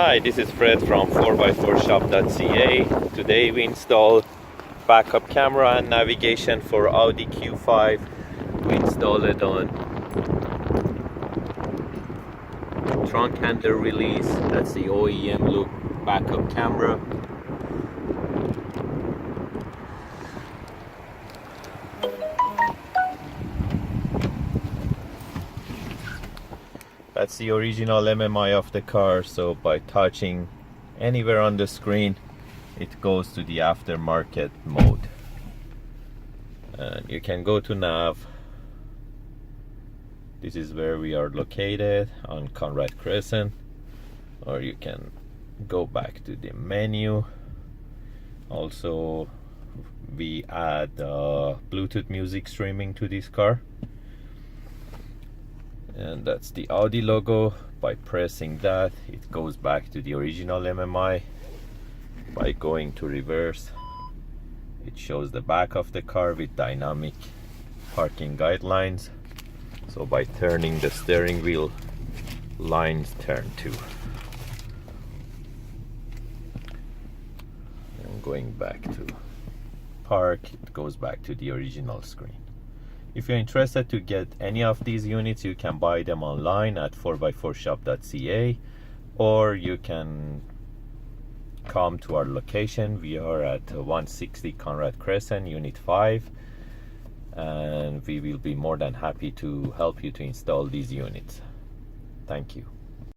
Hi, this is Fred from 4x4shop.ca. Today we install backup camera and navigation for Audi Q5. We install it on trunk handle release. That's the OEM look backup camera. That's the original MMI of the car, so by touching anywhere on the screen it goes to the aftermarket mode. And you can go to nav. This is where we are located, on Conrad Crescent, or you can go back to the menu. Also, we add Bluetooth music streaming to this car. And that's the Audi logo. By pressing that, it goes back to the original MMI. By going to reverse, it shows the back of the car with dynamic parking guidelines. So by turning the steering wheel, lines turn too. And going back to park, it goes back to the original screen. If you're interested to get any of these units, you can buy them online at 4x4shop.ca, or you can come to our location. We are at 160 Conrad Crescent, Unit 5, and we will be more than happy to help you to install these units. Thank you.